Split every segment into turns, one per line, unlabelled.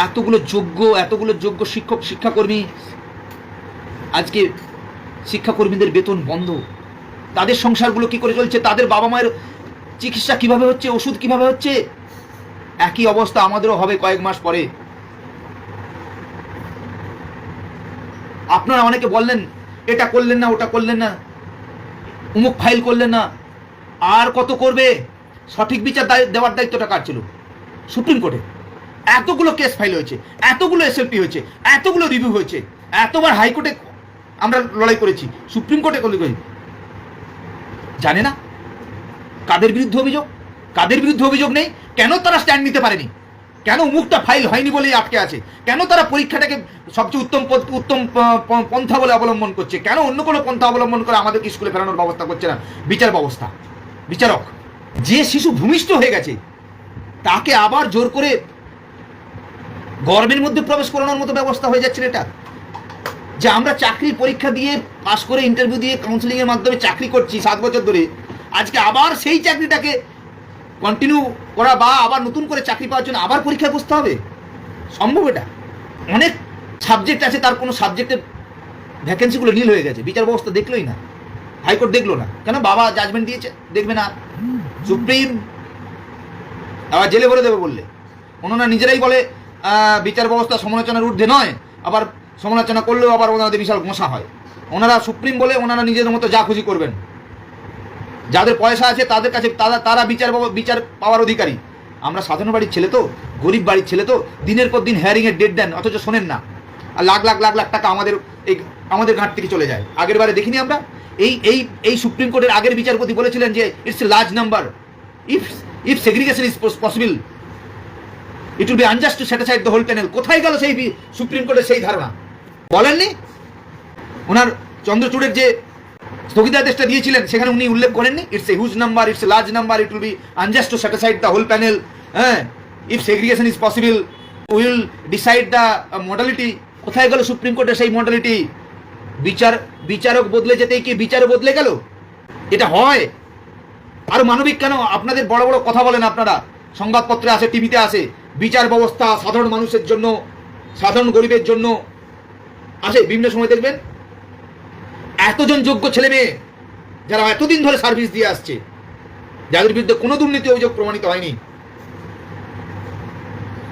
এতগুলো যোগ্য শিক্ষক শিক্ষাকর্মী, আজকে শিক্ষাকর্মীদের বেতন বন্ধ, তাদের সংসারগুলো কি করে চলছে, তাদের বাবা মায়ের চিকিৎসা কিভাবে হচ্ছে, ওষুধ কিভাবে হচ্ছে, একই অবস্থা আমাদেরও হবে কয়েক মাস পরে। আপনারা অনেকে বললেন এটা করলেন না, ওটা করলেন না, অমুক ফাইল করলেন না, আর কত করবে? সঠিক বিচার দেওয়ার দায়িত্বটা কার ছিল? সুপ্রিম কোর্টে। এতগুলো কেস ফাইল হয়েছে, এতগুলো এসএলপি হয়েছে, এতগুলো রিভিউ হয়েছে, এতবার হাইকোর্টে আমরা লড়াই করেছি, সুপ্রিম কোর্টে করি, জানে না কাদের বিরুদ্ধে অভিযোগ, কাদের বিরুদ্ধে অভিযোগ নেই, কেন তারা স্ট্যান্ড নিতে পারেনি, কেন মুখটা ফাইল হয়নি বলেই আটকে আছে, কেন তারা পরীক্ষাটাকে সবচেয়ে উত্তম পন্থা বলে অবলম্বন করছে, কেন অন্য কোনো পন্থা অবলম্বন করে আমাদেরকে স্কুলে ফেরানোর ব্যবস্থা করছে না বিচার ব্যবস্থা, বিচারক? যে শিশু ভূমিষ্ঠ হয়ে গেছে তাকে আবার জোর করে গর্ভের মধ্যে প্রবেশ করানোর মতো ব্যবস্থা হয়ে যাচ্ছে এটা। যে আমরা চাকরি পরীক্ষা দিয়ে পাশ করে ইন্টারভিউ দিয়ে কাউন্সিলিংয়ের মাধ্যমে চাকরি করছি 7 বছর ধরে, আজকে আবার সেই চাকরিটাকে কন্টিনিউ করা বা আবার নতুন করে চাকরি পাওয়ার জন্য আবার পরীক্ষায় বসতে হবে? সম্ভব এটা? অনেক সাবজেক্ট আছে, তার কোনো সাবজেক্টের ভ্যাকেন্সিগুলো নীল হয়ে গেছে, বিচার ব্যবস্থা দেখলোই না, হাইকোর্ট দেখলো না, কেন? বাবা জাজমেন্ট দিয়েছে, দেখবে না সুপ্রিম, আবার জেলে ভরে দেবে বললে। ওনারা নিজেরাই বলে বিচার ব্যবস্থা সমালোচনার ঊর্ধ্বে নয়, আবার সমালোচনা করলেও আবার ওনাদের বিশাল গোঁসা হয়। ওনারা সুপ্রিম বলে ওনারা নিজেদের মতো যা খুশি করবেন, যাদের পয়সা আছে তাদের কাছে তারা বিচার পাওয়ার অধিকারী। আমরা সাধারণ বাড়ির ছেলে তো, গরিব বাড়ির ছেলে তো, দিনের পর দিন হেয়ারিংয়ের ডেট দেন, অথচ শোনেন না, আর লাখ লাখ টাকা আমাদের ঘাট থেকে চলে যায়। আগের বারে দেখিনি আমরা, এই সুপ্রিম কোর্টের আগের বিচারপতি বলেছিলেন যে it's a large number, if segregation is possible it will be unjust to set aside the whole panel. কোথায় গেল সেই সুপ্রিম কোর্টের সেই ধারণা? বলেননি? ওনার চন্দ্রচূড়ের যে স্থগিতাদেশটা দিয়েছিলেন সেখানে উনি উল্লেখ করেননি it's a huge number, it's a large number, it will be unjust to set aside the whole panel, হ্যাঁ, if segregation is possible will decide the modality. কোথায় গেল সুপ্রিম কোর্টের সেই মডালিটি? বিচারক বদলে যেতেই কি বিচারও বদলে গেল? এটা হয়? আর মানবিক কেন? আপনাদের বড় বড় কথা বলেন আপনারা, সংবাদপত্রে আসে, টিভিতে আসে, বিচার ব্যবস্থা সাধারণ মানুষের জন্য, সাধারণ গরিবের জন্য আসে, বিভিন্ন সময় দেখবেন এতজন যোগ্য ছেলে মেয়ে যারা এতদিন ধরে সার্ভিস দিয়ে আসছে, যাদের বিরুদ্ধে কোনো দুর্নীতি অভিযোগ প্রমাণিত হয়নি,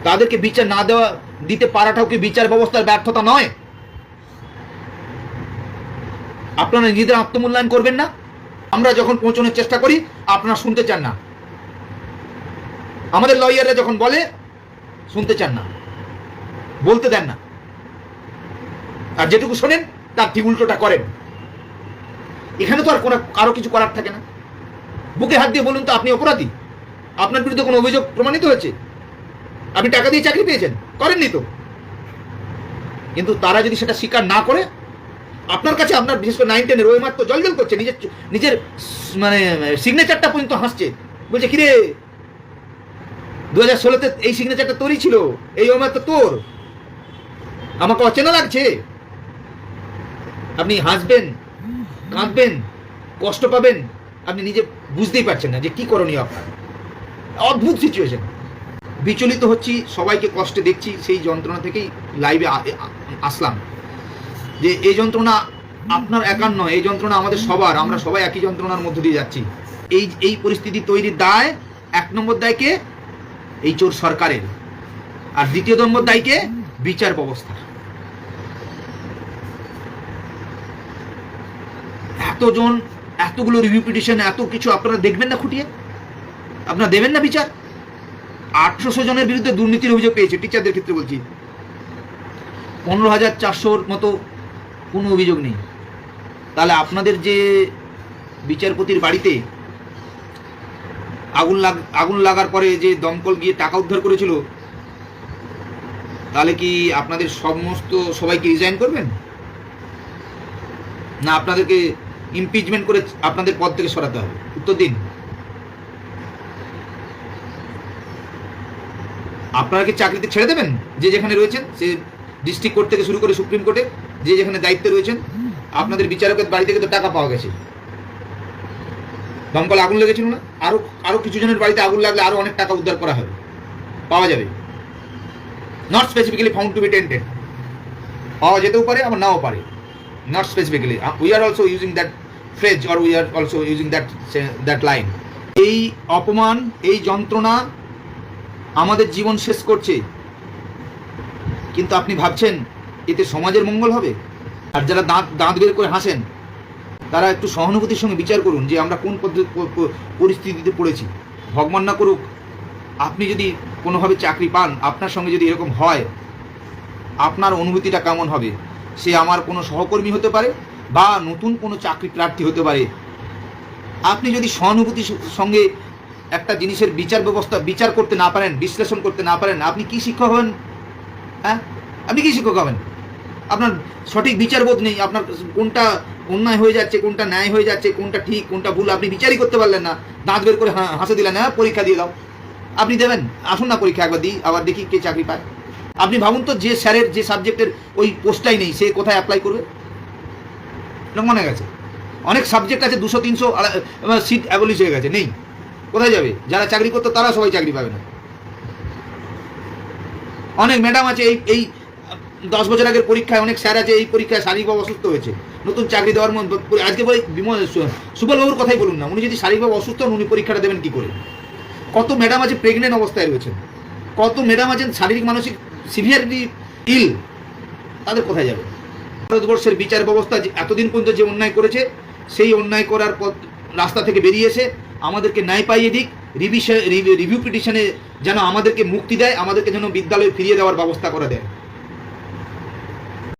তাদেরকে বিচার না দিতে পারাটাও কি বিচার ব্যবস্থার ব্যর্থতা নয়? আপনারা নিজেদের আত্মমূল্যায়ন করবেন না? আমরা যখন পৌঁছানোর চেষ্টা করি আপনারা শুনতে চান না, আমাদের লয়াররা যখন বলে শুনতে চান না, বলতে দেন না, আর যেটুকু শোনেন তার ঠিক উল্টোটা করেন। এখানে তো আর কারো কিছু করার থাকে না। বুকে হাত দিয়ে বলুন তো আপনি অপরাধী, আপনার বিরুদ্ধে কোনো অভিযোগ প্রমাণিত হয়েছে, আপনি টাকা দিয়ে চাকরি পেয়েছেন, করেননি তো। কিন্তু তারা যদি সেটা স্বীকার না করে আপনার কাছে, আপনার বিশেষ করে 9-10-এর ওই মাত্র জলজল করছে, নিজের মানে সিগনেচারটা পর্যন্ত হাসছে, বলছে কিরে 2016-তে এই সিগনেচারটা তোরই ছিল, এই ওই মাত্র তোর, আমাকে অচেনা লাগছে। আপনি হাসবেন, কাঁদবেন, কষ্ট পাবেন, আপনি নিজে বুঝতেই পারছেন না যে কি করণীয় আপনার। অদ্ভুত সিচুয়েশন। বিচলিত হচ্ছি, সবাইকে কষ্টে দেখছি, সেই যন্ত্রণা থেকেই লাইভে আসলাম যে এই যন্ত্রণা আপনার একার নয়, এই যন্ত্রণা আমাদের সবার, আমরা সবাই একই যন্ত্রণার মধ্য দিয়ে যাচ্ছি। এই পরিস্থিতি তৈরির দায় 1 নম্বর দায়কে এই চোর সরকারের, আর 2 নম্বর দায়কে বিচার ব্যবস্থার। এতজন, এতগুলো রিভিউ পিটিশন, এত কিছু আপনারা দেখবেন না খুঁটিয়ে? আপনারা দেবেন না বিচার? 800 জনের বিরুদ্ধে দুর্নীতির অভিযোগ পেয়েছে, টিচারদের ক্ষেত্রে বলছি, 15,400 মতো কোনো অভিযোগ নেই। তাহলে আপনাদের যে বিচারপতির বাড়িতে আগুন লাগার পরে যে দমকল গিয়ে টাকা উদ্ধার করেছিল, তাহলে কি আপনাদের সবাইকে রিজাইন করবেন, না আপনাদেরকে ইমপিচমেন্ট করে আপনাদের পদ থেকে সরাতে হবে? উত্তর দিন। আপনারা কি চাকরিতে ছেড়ে দেবেন? যে যেখানে রয়েছেন, সে ডিস্ট্রিক্ট কোর্ট থেকে শুরু করে সুপ্রিম কোর্টে যে যেখানে দায়িত্বে রয়েছেন, আপনাদের বিচারকের বাড়ি থেকে তো টাকা পাওয়া গেছে। দমকল আগুন লেগেছিল না, আরো কিছু জনের বাড়িতে আগুন লাগলে আরো অনেক টাকা উদ্ধার করা হবে, পাওয়া যাবে। Not specifically found to be tainted, পাওয়া যেতেও পারে আবার নাও পারে, not specifically. We are also using that phrase or we are also using that line. এই অপমান, এই যন্ত্রণা আমাদের জীবন শেষ করছে, কিন্তু আপনি ভাবছেন এতে সমাজের মঙ্গল হবে? আর যারা দাঁত বের করে হাসেন, তারা একটু সহানুভূতির সঙ্গে বিচার করুন যে আমরা কোন পরিস্থিতিতে পড়েছি। ভগবান না করুক আপনি যদি কোনোভাবে চাকরি পান, আপনার সঙ্গে যদি এরকম হয়, আপনার অনুভূতিটা কেমন হবে? সে আমার কোনো সহকর্মী হতে পারে বা নতুন কোনো চাকরি প্রার্থী হতে পারে। আপনি যদি সহানুভূতির সঙ্গে একটা জিনিসের বিচার করতে না পারেন, বিশ্লেষণ করতে না পারেন, আপনি কি শিক্ষক হবেন? হ্যাঁ, আপনি কি শিক্ষক হবেন? আপনার সঠিক বিচারবোধ নেই, আপনার কোনটা অন্যায় হয়ে যাচ্ছে, কোনটা ন্যায় হয়ে যাচ্ছে, কোনটা ঠিক কোনটা ভুল আপনি বিচারই করতে পারলেন না, দাঁত বের করে হাসে দিলেন, হ্যাঁ পরীক্ষা দিয়ে দাও। আপনি দেবেন? আসুন না পরীক্ষা একবার দিই, আবার দেখি কে চাকরি পায়। আপনি ভাবুন তো, যে স্যারের যে সাবজেক্টের ওই পোস্টটাই নেই, সে কোথায় অ্যাপ্লাই করবে? মনে গেছে অনেক সাবজেক্ট আছে 200-300 সিট অ্যাবলিশ হয়ে গেছে, নেই, কোথায় যাবে? যারা চাকরি করতো তারা সবাই চাকরি পাবে না। অনেক ম্যাডাম আছে এই 10 বছর আগের পরীক্ষায়, অনেক স্যার আছে এই পরীক্ষায় শারীরিকভাবে অসুস্থ হয়েছে, নতুন চাকরি দেওয়ার মধ্যে। আজকে বলি সুবলবাবুর কথাই বলুন না, উনি যদি শারীরিকভাবে অসুস্থ হন, উনি পরীক্ষাটা দেবেন কী করে? কত ম্যাডাম আছে প্রেগনেন্ট অবস্থায় রয়েছেন, কত ম্যাডাম আছেন শারীরিক মানসিক সিভিয়ারলি ইল, তাদের কোথায় যাবে? ভারতবর্ষের বিচার ব্যবস্থা এতদিন পর্যন্ত যে অন্যায় করেছে, সেই অন্যায় করার রাস্তা থেকে বেরিয়ে এসে আমাদেরকে ন্যায় পাইয়ে দিক, রিভিউ পিটিশনে যেন আমাদেরকে মুক্তি দেয়, আমাদেরকে যেন বিদ্যালয়ে ফিরিয়ে দেওয়ার ব্যবস্থা করে দেয়।